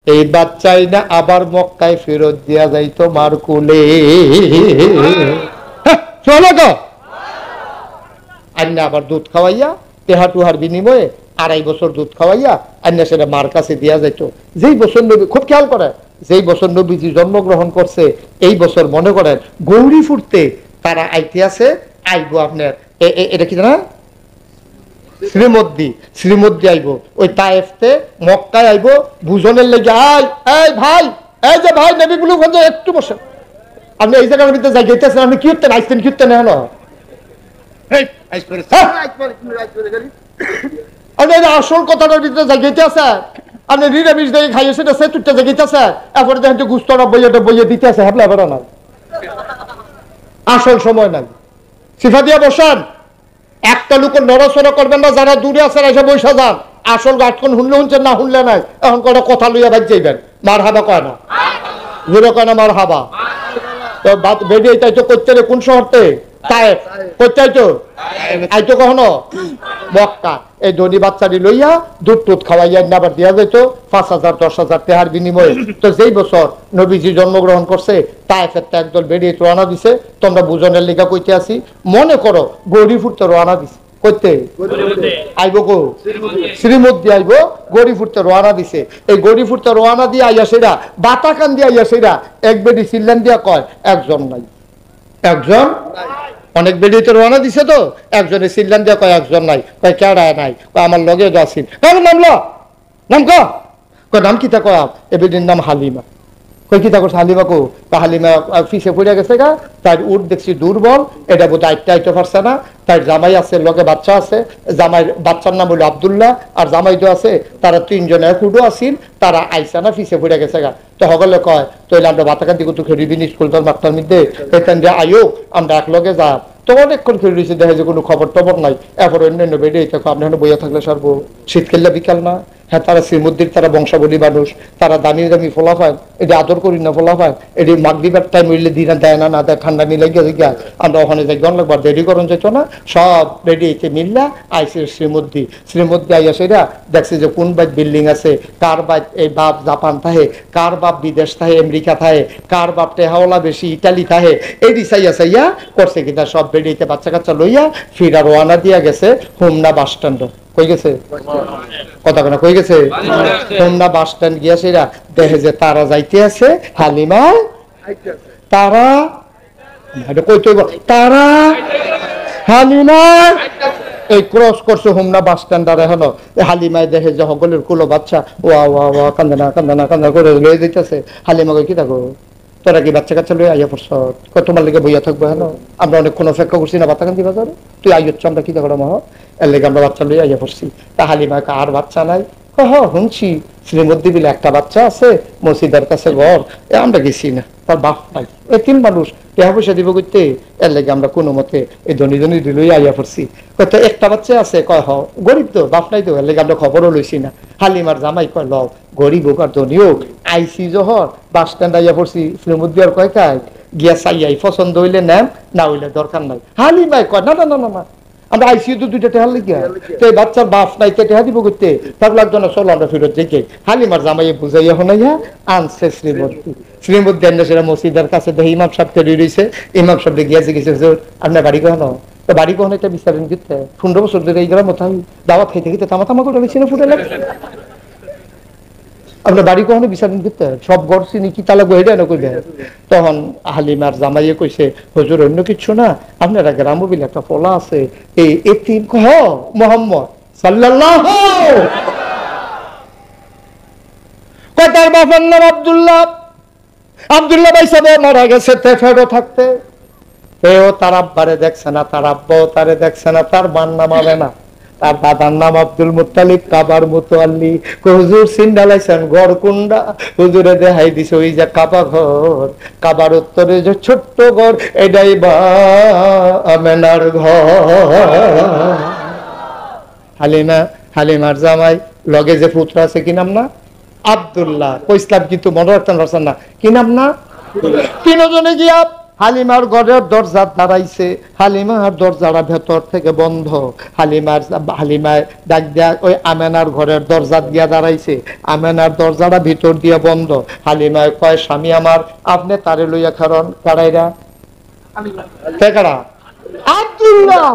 এই বাচ্চাই না আবার মক্কায় ফেরত দিয়া যাইতো মার কোলে। চলো তো আন্না আবার দুধ খাওয়াইয়া তেহা টুহার বিনিময়ে 2.5 বছর দুধ খাওয়াইয়া আন্না সেটা মার কাছে দিয়া যাইত। যেই বছর নবী, খুব খেয়াল করে, যেই বছর নবীজি জন্মগ্রহণ করছে এই বছর মনে করেন গৌরী ফুটতে তারা আইতে আছে, আইবো আপনার এটা কি জানা শ্রীমদ্দি আইব, ওই তায়েফতে মক্কায় আইব বুঝনের লেগে। এই ভাই, এই যে ভাই নবীগুলো একটু বসে, আপনি এই জায়গার ভিতরে যাই গেতেছেন, আপনি কি করতেন আইসতেন কি করতেন এখন আসল কথাটার ভিতরে যাই গেতে আছে, আপনি নিরামিষ দেখে খাইয়ে সেটা সেতুরটা জায়গাতে আছে, এরপরে দেখেন যে গুস্তরা বইয়েটা বইয়ে দিতে আছে, হাবলা বেড়া না, আসল সময় নাই। সিফা দিয়া বসান, একটা লোক নড়াচড়া করবেন না, যারা দূরে আছেন এসে বৈশা যান। আসল গাছক্ষণ শুনলে শুনছেন, না শুনলে নাই। এখন কোনো কথা লইয়া বাদ যাইবেন, মার হাবা কয় না, জোরে কয় না মার হাবা। তো বেরিয়ে চাইতো করতে কোন শহরতে তায়েফ, করতে আইতো কখনো মক্কা। এই ধনী বাচ্চাটি লইয়া দুধ টুধ খাওয়াইয়া আবার দিয়া যেত 5,000 10,000 টাকার বিনিময়ে। তো যেই বছর নবীজি জন্মগ্রহণ করছে তায়েফের একদল বেরিয়ে রওনা দিছে। তোমরা বুঝনের লেখা কইতে আসি, মনে করো গৌরীপুর তো রওনা দিছে, করতে আইব গো শ্রীমদ্দি আইব, গৌরীপুরতে রওনা দিছে। এই গৌরীপুরতে রওনা দিয়ে আইয়া সেরা বাতাকান দিয়ে আইয়া সেরা এক বেডি চিল্লান দিয়া কয় একজন নাই, একজন অনেক বেরিয়ে রওনা দিছে, তো একজনে চিল্লান দিয়া কয় একজন নাই, কয় কেডায় নাই, আমার লগে আসিন, নামলো নাম নাম কি তা কয় এ বেডির নাম হালিমা। কই কি তা করছে হালিমা, কো হালিমা ফিসে পড়ে গেছে গা, তার উঠ দেখছি দুর্বল, এটা বোধ আইতে পারছে না। তার জামাই আছে, লগে বাচ্চা আছে, জামাই বাচ্চার নাম হলো আব্দুল্লাহ, আর জামাই তো আছে, তারা 3 জন একুডো আসিল, তারা আইসা না ফিসে পড়ে গেছে গা। তো সকলে কয় তৈলে আমরা বাতাকান্তি কত খেলিবিন স্কুল তোর মাস্টার মধ্যে এখান দিয়ে আয়ো আমরা এক লগে যা। তো অনেকক্ষণ খেলে রয়েছে, দেখা যায় কোনো খবর টবর নাই। এরপর অন্যান্য বেরিয়ে থাকো, আপনি এখন বইয়া থাকলে সারবো, শীত খেললে বিকাল না। হ্যাঁ, তারা শ্রীমদ্দির, তারা বংশাবলী মানুষ, তারা দামি দামি ফোলা পায়, এটি আদর করি না ফোলা পায়, এটি মাগরিবের টাইম হইলে দিনা দেয় না, না দেয়, ঠান্ডা মিলে গিয়া আমরা ওখানে যাই গন লাগবার দেরি করন যেত না। সব রেডি হইতে মিললা আইসে শ্রীমদ্দি আইয়া সেটা দেখছে যে কোন বাইত বিল্ডিং আছে, কার বাইত এই বাপ জাপান থাহে, কার বাপ বিদেশ থাহে আমেরিকা থাহে, কার বাপ টেহাওলা বেশি ইটালি থাহে, এটি চাইয়া করছে কিনা সব বেরিয়েতে বাচ্চা কাচ্চা লইয়া ফিরা রওনা দিয়া গেছে হোমনা বাস স্ট্যান্ড। কই গেছে কথা কেনা, কই গেছে হোমনা বাস স্ট্যান্ড গিয়া সেরা দেখে যে তারা যাইতে আছে, হালিমা তারা তারা হালিমা এই ক্রস করছে হোমনা বাস স্ট্যান্ড। আর এখনো হালিমায় দেখে যে সকলের কুলো বাচ্চা ওয়া কান্দে না করে লয়ে দিতেছে। হালিমা কই কি থাকো, তোরা কি বাচ্চা কাচ্চা লয়ে আইয়া পড়ছ, তোমার লেগে বইয়া থাকবো, হ্যাঁ আমরা অনেকক্ষণ অপেক্ষা করছি না বাতাকান্দি বাজারে, তুই আইয়ছ আমরা কি দেখো মহ, এর লেগে আমরা বাচ্চা লইয়া আইয়া পড়ছি। তা হালিমা আর বাচ্চা নাই, শুনছি শ্রীমদ্দি বিলে একটা বাচ্চা আছে, মসজিদের কাছে ঘর, আমরা গেছি না, তার বাপ নাই, তিন মানুষ টাকা পয়সা দিব করতে, এর লেগে আমরা কোনো মতে এই ধনী দিলই আইয়া পড়ছি। কত একটা বাচ্চা আছে, কয় গরিব তো, বাপ নাই তো, এর লেগে আমরা খবরও লইছি না। হালিমার জামাই কয় লও, গরিব হোক আর ধনী হোক, আইসি জহর বাস স্ট্যান্ড আইয়া পড়ছি, শ্রীমদ্দি আর কয় কাজ গিয়া চাইয়াই পছন্দ হইলে নেন, না হইলে দরকার নাই। হালিমাই কয় না না না না আমরা আইসিউ তো 2টা টেহার লিখা, তো এই বাচ্চার বাপ নাই টেহা দিব করতে, তার লাগতো চলো আমরা ফেরত যাই। হালিমার জামাইয়ে বুঝাইয়া হনাইয়া আনছে শ্রীমদ্দি আনলে সেটা মসজিদের কাছে দেখে ইমাম সাহেব তৈরি রয়েছে। ইমাম সাহেব গিয়েছে গেছে, আপনার বাড়ি কখনো, তো বাড়ি কখনো এটা বিচারেন করতে 15 বছর ধরে এই গ্রাম মতো দাওয়াত খাইতে খেতে তামা করে রয়েছে না ফুটে লাগে। আপনার বাড়ি কখনো বিচারেন করতে সব ঘর চিনি কি তালা গহিরা না কইবে। তখন হালিমার জামাইয়ে কইছে, হুজুর অন্য কিছু না, আপনারা গ্রামে বিলে একটা ফলা আছে, এই এতিম মোহাম্মদ সাল্লাল্লাহু তার বাবার নাম আব্দুল্লাহ ভাই সাহেব মারা গেছে তেফেরও থাকতে, এও তার আব্বারে দেখছে না, তার আব্বাও তারে দেখছে না, তার মার নাম হবে না, তার দাদার নাম আব্দুল মুত্তালিব, কাবার মুতোয়াল্লি। হুজুর সিন্ডালাইছেন গড় কুন্ডা, হুজুরে দেখাই দিছে ওই যে কাবা ঘর, কাবার উত্তরে যে ছোট্ট ঘর, এটাই বা আমেনার ঘর। হালিমার জামাই লগে যে পুত্র আছে কি নাম না আব্দুল্লাহ, কইসলাম কিন্তু মনে রাখতেন পারছেন না, কি নাম না। 3 জনে গিয়া হালিমার ঘরের দরজা দাঁড়াইছে, হালিমার দরজাটা ভেতর থেকে বন্ধ। হালিমায় ডাক দিয়া ওই আমেনার ঘরের দরজা দিয়া দাঁড়াইছে, আমেনার দরজাটা ভিতর দিয়ে বন্ধ। হালিমায় কয়, স্বামী আমার, আপনি তারে লইয়া খারণ কারাইরা কারা? আব্দুল্লাহ,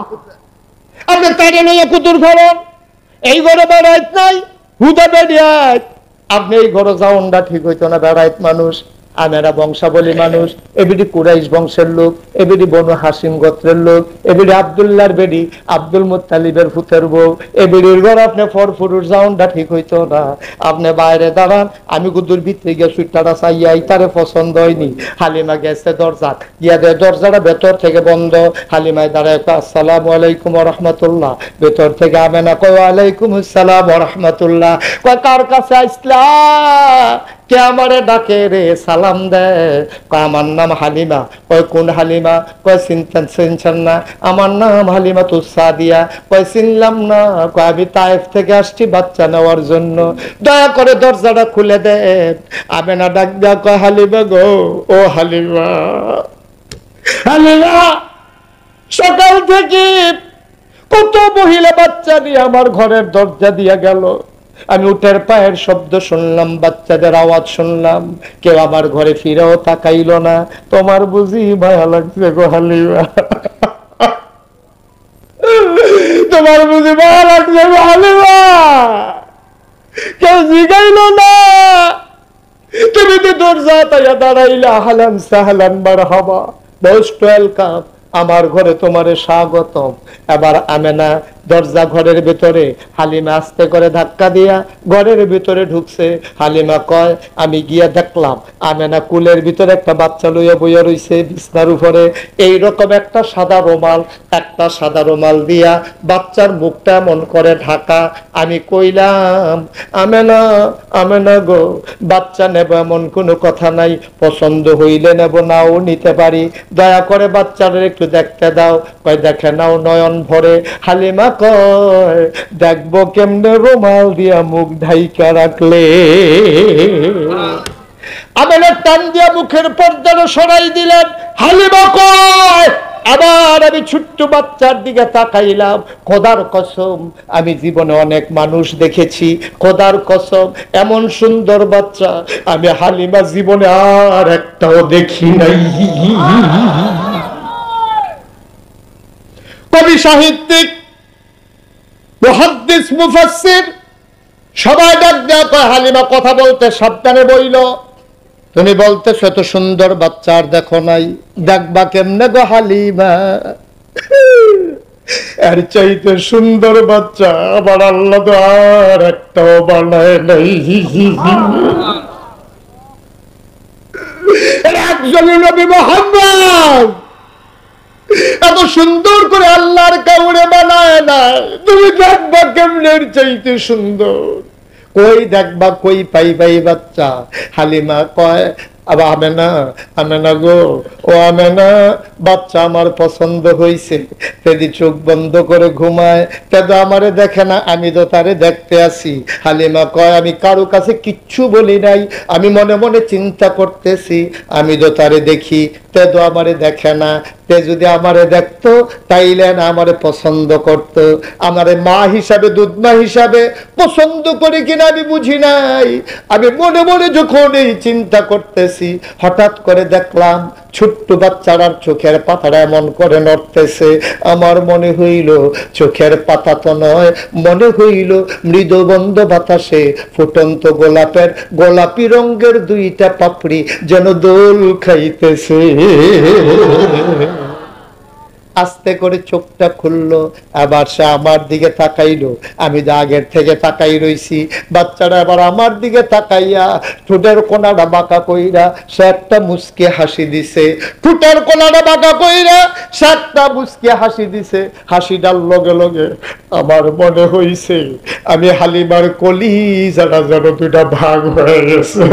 আপনি তারে লইয়া কুতুর খারণ, এই ঘরে বেড়াইত নাই, হুদা বেড়াইত, আপনি এই ঘরে যাওনটা ঠিক হইতো না। বেড়াইত মানুষ, আমেরা বংশাবলী মানুষ, এবিডি কুরাইশ বংশের লোক, এবিডি বনু হাসিম গোত্রের লোক, এবিডি আব্দুল্লাহর বেডি, আব্দুল মুত্তালিবের ফুতের বউ, এবিডির ঘর আপনি ফরফুরুর যাওনটা ঠিক হইতো না। আপনি বাইরে দাঁড়ান, আমি গুদুর ভিতরে গিয়ে সুইটাটা চাইয়াই, তারে পছন্দ হয়নি। হালিমা গেছে দরজা গিয়া দেয়, দরজাটা ভেতর থেকে বন্ধ। হালিমায় দাঁড়ায়, আসসালামু আলাইকুম ওয়া রাহমাতুল্লাহ। ভেতর থেকে আমেনা কয়, ওয়ালাইকুম আসসালাম ওয়া রাহমাতুল্লাহ। কয়, কার কাছে আইসলা? কে আমারে ডাকে রে, সালাম দেয়? কয়, আমার নাম হালিমা। কয়, কোন হালিমা? কয়, চিনছেন না? আমার নাম হালিমা তুসাদিয়া। কয়, চিনলাম না। কয়, আমি তায়েফ থেকে আসছি বাচ্চা নেওয়ার জন্য, দয়া করে দরজাটা খুলে দেন। আমেনা ডাক দেয়া কয়, হালিমা গো, ও হালিমা, হালিমা, সকাল থেকে কত মহিলা বাচ্চা নিয়ে আমার ঘরের দরজা দিয়া গেল, আমি উটের পায়ের শব্দ শুনলাম, বাচ্চাদের আওয়াজ শুনলাম, কেউ আমার ঘরে ফিরেও তাকাইল না। তোমার বুঝি মায়া লাগছে গো হালিমা? তোমার বুঝি মায়া লাগছে গো হালিমা? কেউ জিগাইল না, তুমি তো দরজা তাইয়া দাঁড়াইলা, হালান সাহালান মারহাবা, মোস্ট ওয়েলকাম, আমার ঘরে তোমারে স্বাগতম। এবার আমেনা দরজা ঘরের ভিতরে, হালিমা আস্তে করে ধাক্কা দিয়া ঘরের ভিতরে ঢুকছে। হালিমা কয়, আমি গিয়া দেখলাম আমেনা কুলের ভিতরে একটা বাচ্চা লইয়া বইয়া রইছে বিছনার উপরে, এইরকম একটা সাদা রুমাল দিয়া বাচ্চার মুখটা এমন করে ঢাকা। আমি কইলাম, আমেনা, আমেনা গো, বাচ্চা নেব এমন কোনো কথা নাই, পছন্দ হইলে নেব, নাও নিতে পারি, দয়া করে বাচ্চাদের একটু দেখতে দাও। কয়, দেখে নাও নয়ন ভরে। হালিমা কয়, দেখবো কেমনে রুমাল দিয়া মুখ ঢাইকা রাখলে। আমেনা টান দিয়া মুখের পর্দাটা সরাই দিলেন। হালিমা কয়, আবার আমি ছোট্ট বাচ্চার দিকে তাকাইলাম। খোদার কসম, আমি জীবনে অনেক মানুষ দেখেছি, খোদার কসম এমন সুন্দর বাচ্চা আমি হালিমা জীবনে আর একটাও দেখি নাই। কবি, সাহিত্যিক, মুহাদ্দিস, মুফাসসির সবাই ডাক দেয়া কয়, হালিমা কথা বলতে সাবধানে বইল। তুমি বলতেছ এত সুন্দর বাচ্চা আর দেখো নাই, দেখবা কেমনে গো হালিমা? এর চাইতে সুন্দর বাচ্চা আবার আল্লাহ তো আর একটাও বানায় নাই। একজনই নবী মুহাম্মদ এত সুন্দর করে আল্লাহর কাউরে বানায় না, তুমি দেখবা কেমনে এর চাইতে সুন্দর? কই দেখবা, কই পাইবাই বাচ্চা? হালিমা কয়, আবার আমেনা, আমেনা গো, ও আমেনা, বাচ্চা আমার পছন্দ হইছে। যদি চোখ বন্ধ করে ঘুমায়, কেন আমারে দেখে না? আমি তো তারে দেখতে আসি। হালিমা কয়, আমি কারো কাছে কিচ্ছু বলি নাই, আমি মনে মনে চিন্তা করতেছি, আমি তো তারে দেখি, তে তো আমারে দেখে না। তে যদি আমারে দেখতো তাইলে না আমারে পছন্দ করতো। আমারে মা হিসাবে, দুধ মা হিসাবে পছন্দ করে কিনা আমি বুঝি নাই। আমি মনে মনে যখন এই চিন্তা করতেছি, হঠাৎ করে দেখলাম ছোট্ট বাচ্চারার চোখের পাতাটা এমন করে নড়তেছে। আমার মনে হইল চোখের পাতা তো নয়, মনে হইল মৃদুবন্ধ বাতাসে ফুটন্ত গোলাপের গোলাপি রঙের দুইটা পাপড়ি যেন দোল খাইতেছে। আস্তে করে চোখটা খুললো, আবার সে আমার দিকে তাকাইলো। আমি যা আগের থেকে তাকাই রইছি, বাচ্চারা আবার আমার দিকে তাকাইয়া ঠোঁটের কোনাটা বাঁকা কইরা সে একটা মুচকি হাসি দিছে। ঠোঁটের কোনাটা বাঁকা কইরা সে একটা মুচকি হাসি দিছে। হাসিটার লগে লগে আমার মনে হইছে আমি হালিমার কলিজাটা যেন দুটা ভাগ হয়ে গেছে।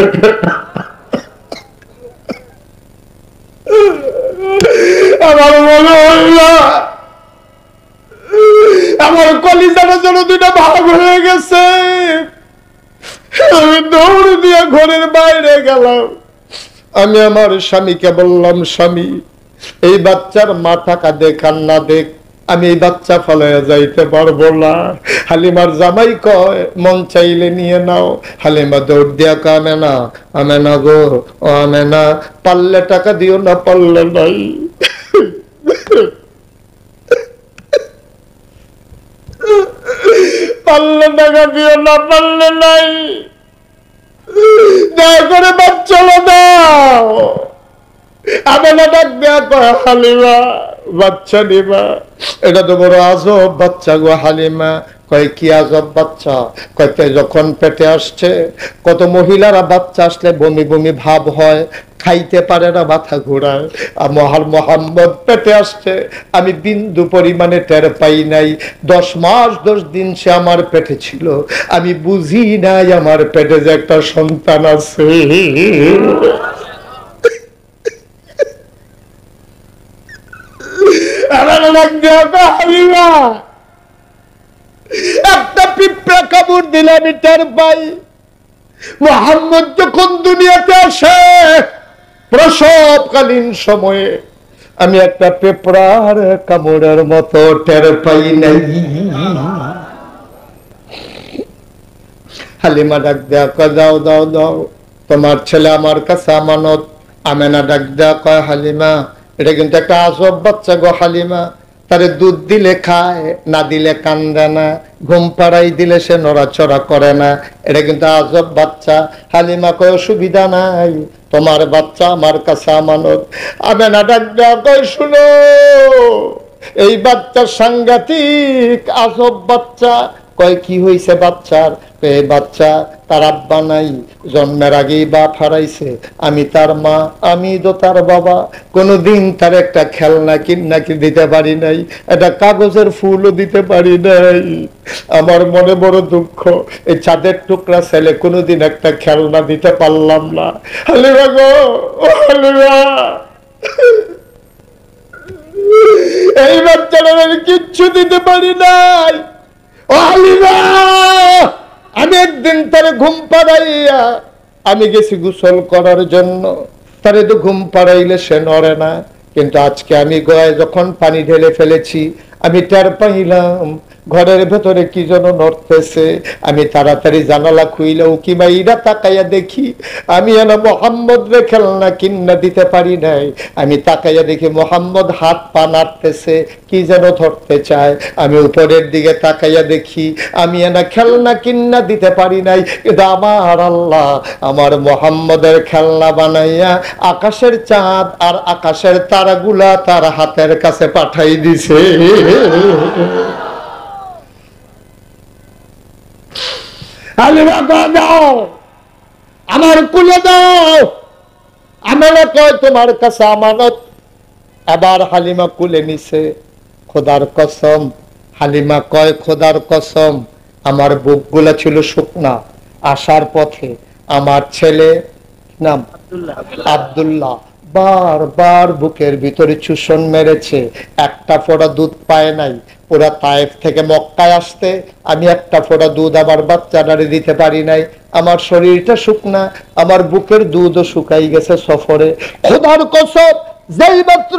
আমার মনে হইল আমার কলিজাটা যেন দুটা ভাগ হয়ে গেছে। আমি দৌড় দিয়ে ঘরের বাইরে গেলাম। আমি আমার স্বামীকে বললাম, স্বামী এই বাচ্চার মাথা কাঁদে কান্না দেখ, আমি এই বাচ্চা ফলাইয়া যাইতে পারবো না। হালিমার জামাই কয় মন চাইলে নিয়ে নাও। হালিমা দৌড় দিয়া কয় আমেনা, আমেনা গো, ও আমেনা, পারলে টাকা দিও না, পারলে নাই। পারলে টাকা দিও না, পারলে নাই, দয়া করে বাচ্চা দাও। আমেনা ডাক দেয়া কয় হালিমা বাচ্চা নিবা? এটা তো বড় আজব বাচ্চা গো হালিমা। কয় কি আজব বাচ্চা? কয় যখন পেটে আসছে, কত মহিলারা বাচ্চা আসলে বমি বমি ভাব হয়, খাইতে পারে না, মাথা ঘোরায়। মোহাম্মদ পেটে আসছে, আমি বিন্দু পরিমাণে টের পাই নাই। 10 মাস 10 দিন সে আমার পেটে ছিল, আমি বুঝি নাই আমার পেটে যে একটা সন্তান আছে। একটা পিঁপড়া কামড় দিলে আমি টের পাই। মুহাম্মদ যখন দুনিয়াতে আসে প্রসবকালীন সময়ে, আমি একটা পিঁপড়ার কামড়ের মতো টের পাই নাই। হালিমা ডাক দেয়া কয় দাও দাও দাও, তোমার ছেলে আমার কাছে আমানত। আমেনা ডাক দেয়া কয় হালিমা এটা কিন্তু একটা আজব বাচ্চা গো হালিমা, তারে দুধ দিলে খায়, না দিলে কান্দে না, ঘুম পাড়াই দিলে সে নড়াচড়া করে না, এটা কিন্তু আজব বাচ্চা। হালিমা কয় অসুবিধা নাই, তোমার বাচ্চা আমার কাছে আমানত। আমেনা ডাক দেয়া কয় শুনো, এই বাচ্চা সাংঘাতিক আজব বাচ্চা। কয় কি হয়েছে বাচ্চার? এই বাচ্চা তার আব্বা নাই, জন্মের আগেই বাপ হারাইছে, আমি তার মা, আমি তো তার বাবা, কোনোদিন তার একটা খেলনা কিনা দিতে পারি নাই, একটা কাগজের ফুলও দিতে পারি নাই। আমার মনে বড় দুঃখ, এই চাঁদের টুকরা ছেলে কোনোদিন একটা খেলনা দিতে পারলাম না। হালিমা গো, ও হালিমা, এই বাচ্চাটা আমি কিচ্ছু দিতে পারি নাই। ও হালিমা, আমি একদিন তারে ঘুম পাড়াইয়া আমি গেছি গোসল করার জন্য, তারে তো ঘুম পাড়াইলে সে নড়ে না, কিন্তু আজকে আমি গয়ে যখন পানি ঢেলে ফেলেছি, আমি টের পাইলাম ঘরের ভেতরে কি যেন নড়তেছে। আমি তাড়াতাড়ি জানালা খুইলে উকি মাইরা তাকাইয়া দেখি, আমি এনা মোহাম্মদ রে খেলনা কিন্না দিতে পারি নাই। আমি তাকাইয়া দেখি মোহাম্মদ হাত পা নাড়তেছে, কি যেন ধরতে চায়। আমি উপরের দিকে তাকাইয়া দেখি, আমি এনা খেলনা কিন্না দিতে পারি নাই, কিন্তু আমার আল্লাহ আমার মোহাম্মদের খেলনা বানাইয়া আকাশের চাঁদ আর আকাশের তারাগুলা তার হাতের কাছে পাঠাই দিছে। হালিমা দাও, আমার কুলে দাও। আমার কয় তোমার কাছে আমানত। আবার হালিমা কুলে নিছে। খোদার কসম, হালিমা কয় খোদার কসম, আমার বুকগুলা ছিল শুকনা। আসার পথে আমার ছেলে নাম আব্দুল্লাহ বারবার বুকের ভিতরে চুষণ মেরেছে, একটা ফোঁটা দুধ পায় নাই। ওরা তায়েফ থেকে মক্কায় আসতে আমি একটা ফোঁটা দুধ আমার বাচ্চাটারে দিতে পারি নাই। আমার শরীরটা শুকনা, আমার বুকের দুধও শুকাই গেছে সফরে। খোদার কসম, যেই মাত্র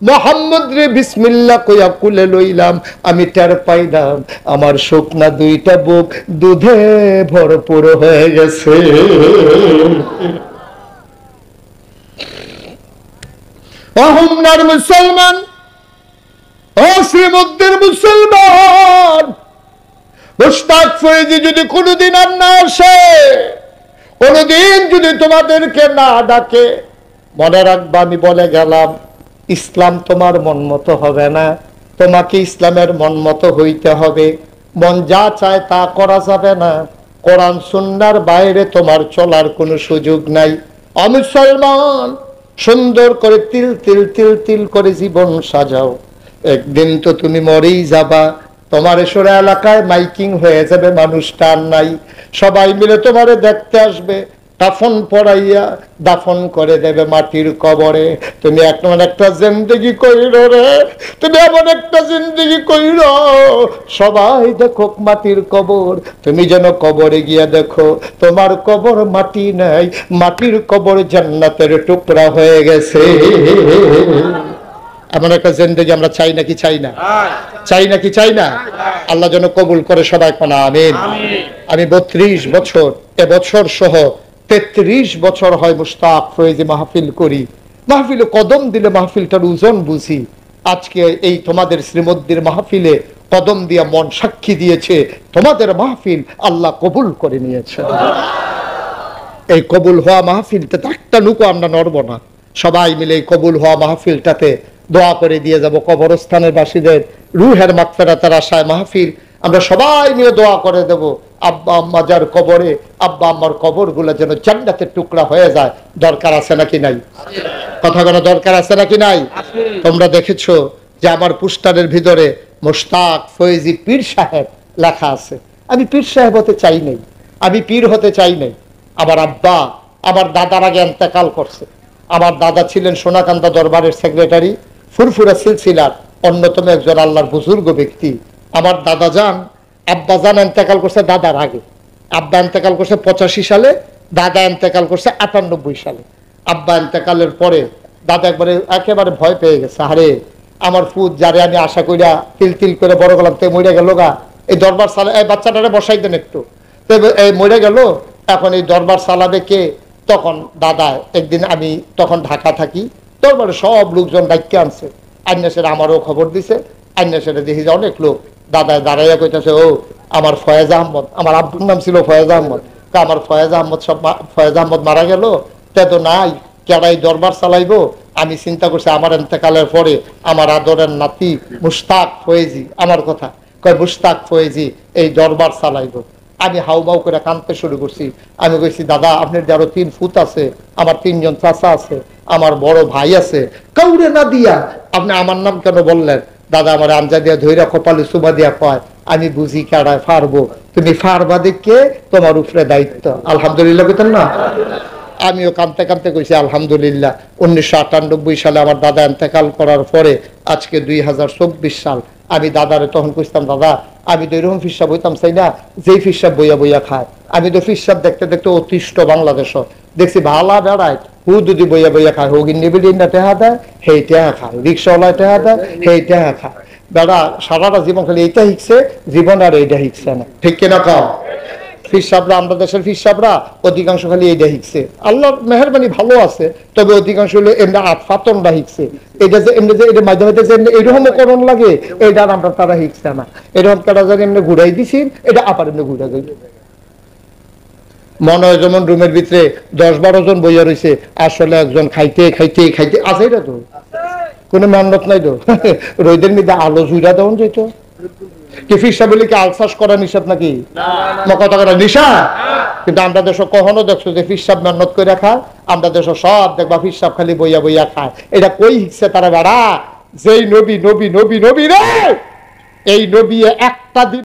মোহাম্মদ রে বিসমিল্লাহ কইয়া কুলে লইলাম, আমি টের পাইলাম আমার শুকনা দুইটা বুক দুধে ভরপুর হয়ে গেছে। অহংকার মুসলমান, ও শ্রীমুদ্দের মুসলমান, মুশতাক ফরিদি যদি কোনোদিন আর না আসে, কোনোদিন যদি তোমাদেরকে না ডাকে, মনে রাখবা আমি বলে গেলাম ইসলাম তোমার মন মতো হবে না, তোমাকে ইসলামের মন মতো হইতে হবে। মন যা চায় তা করা যাবে না, কোরআন সুন্নাহর বাইরে তোমার চলার কোনো সুযোগ নাই। অমুসলমান, সুন্দর করে তিল তিল তিল তিল করে জীবন সাজাও, একদিন তো তুমি মরেই যাবা। তোমার এসরে এলাকায় মাইকিং হয়ে যাবে, মানুষটা আর নাই, সবাই মিলে তোমারে দেখতে আসবে, দাফন পড়াইয়া দাফন করে দেবে মাটির কবরে। তুমি এমন একটা জিন্দেগি কইর রে, তুমি এমন একটা জিন্দেগি কইর সবাই দেখো মাটির কবর, তুমি যেন কবরে গিয়া দেখো তোমার কবর মাটি নাই, মাটির কবর জান্নাতের টুকরা হয়ে গেছে। এমন একটা জিন্দেগি আমরা চাই নাকি চাই না? চাই নাকি চাই না? আল্লাহ যেন কবুল করে সবাই কোনা আমিন। আমি 32 বছর এবছর সহ 33 বছর হয় মুশতাক ফয়েজি মাহফিল করি। মাহফিলে কদম দিলে মাহফিলটার ওজন বুঝি। আজকে এই তোমাদের শ্রীমদ্দির মাহফিলে কদম দিয়া মন সাক্ষী দিয়েছে তোমাদের মাহফিল আল্লাহ কবুল করে নিয়েছে। এই কবুল হওয়া মাহফিলটাতে একটা লুকো আমরা নড়ব না। সবাই মিলে এই কবুল হওয়া মাহফিলটাতে দোয়া করে দিয়ে যাব। কবরস্থানের বাসীদের রুহের মাগফিরাতের আশায় মাহফিল আমরা সবাই মিলে দোয়া করে দেব। আব্বা আম্মা যার কবরে, আব্বা আম্মার কবরগুলো যেন জান্নাতের টুকরা হয়ে যায়। দরকার আছে নাকি নাই? কথা বলা দরকার আছে নাকি নাই? তোমরা দেখেছো যে আমার পোস্টারের ভিতরে মুশতাক ফয়েজি পীর সাহেব লেখা আছে। আমি পীর সাহেব হতে চাই নাই, আমি পীর হতে চাই নাই। আমার আব্বা আমার দাদার আগে ইন্তেকাল করছে। আমার দাদা ছিলেন সোনাকান্দা দরবারের সেক্রেটারি, ফুরফুরা সিলসিলার অন্যতম একজন আল্লাহর বুজুর্গ ব্যক্তি। আমার দাদা যান, আব্বা যান ইন্তেকাল করছে দাদার আগে। আব্বা ইন্তেকাল করছে 85 সালে, দাদা ইন্তেকাল করছে 98 সালে। আব্বা ইন্তেকালের পরে দাদা একেবারে ভয় পেয়ে গেছে। আরে আমার ফুদ যারে আমি আশা করিয়া তিল তিল করে বড় গেলাম তে মরে গেল গা। এই দরবার সালা এই বাচ্চাটারে বসাই দেন একটু, এই মরে গেল, এখন এই দরবার চালাবে কে? তখন দাদা একদিন, আমি তখন ঢাকা থাকি, দরবারে সব লোকজন ডাইকে আনছে। আইনাসের আমারও খবর দিছে। আইনাসের দেখি যে অনেক লোক। দাদায় দাঁড়াইয়া কইতেছে, ও আমার ফয়েজ আহমদ, আমার আব্বুর নাম ছিল ফয়েজ আহমদ, আমার ফয়েজ আহমদ সব ফয়েজ আহমদ মারা গেল, তে তো নাই, কেডাই দরবার চালাইবো? আমি চিন্তা করছি আমার ইন্তেকালের পরে আমার আদরের নাতি মুশতাক ফয়েজি, আমার কথা কয় মুশতাক ফয়েজি এই দরবার চালাইবো। আমি হাউমাউ করে কাঁদতে শুরু করছি। আমি কইছি, দাদা আপনার যে আরো 3 ফুট আছে, আমার 3 জন চাচা আছে, আমার বড় ভাই আছে, কাউরে না দিয়া আপনি আমার নাম কেন বললেন? দাদা আমার আমজা দিয়া ধৈরা কপালে সুমা দিয়া কয়, আমি বুঝি কেডায় ফারবো, তুমি ফারবা দেখে তোমার উপরে দায়িত্ব। আলহামদুলিল্লাহ কইতেন না? আমিও কাঁদতে কাঁদতে কইছি আলহামদুলিল্লাহ। 1998 সালে আমার দাদা ইন্তেকাল করার পরে আজকে 2024 সাল। আমি দাদারে তখন কইতাম, দাদা আমি তো এরকম ফিসাব হইতাম চাই না যেই ফিসাব বইয়া বইয়া খায়। আমি তো ফিসাব দেখতে দেখতে অতিষ্ঠ বাংলাদেশ দেখছি, ভালা বেড়ায় হু যদি বইয়া বইয়া খায়, হোক ইন্ডিভিডিয়া টেহা দেয় সেই টেহা খায়, রিক্সাওয়ালায় টেহা দেয় সেই টেহা খায়। বেড়া সারাটা জীবন খালি এইটা শিখছে, জীবন আর এইটা শিখছে না। ঠিক কিনা কম? ফিরসাবরা, আমরা দেশের ফিরসাবরা অধিকাংশ খালি এইটা শিখছে। আল্লাহর মেহরবানি ভালো আছে, তবে অধিকাংশ হলো এমনি আতফাতনরা শিখছে। এটা যে এমনি যে এটা মাধ্যমে যে এরকম করণ লাগে, এটা আমরা তারা শিখছে না। এরকম তারা যদি এমনি ঘুরাই দিছি, এটা আবার এমনি ঘুরা যাই। মনে হয় যেমন রুমের ভিতরে 10-12 জন বইয়া রয়েছে, আসলে একজন খাইতে খাইতে খাইতে আছে। এটা তো কোনো মেহনত নাই তো। রোদের মধ্যে আলো জুইরা দেওয়া যেত কি ফিরসা বলে কি আলসাস করা নিষেধ নাকি? কথা করা নিশা। কিন্তু আমরা দেশ কখনো দেখছো যে ফিরসাব মেহনত করে খায়? আমরা দেশ সব দেখবা ফিরসাব খালি বইয়া বইয়া খায়। এটা কই শিখছে তারা? বেড়া যেই নবী নবী নবী নবী রে, এই নবী একটা দিন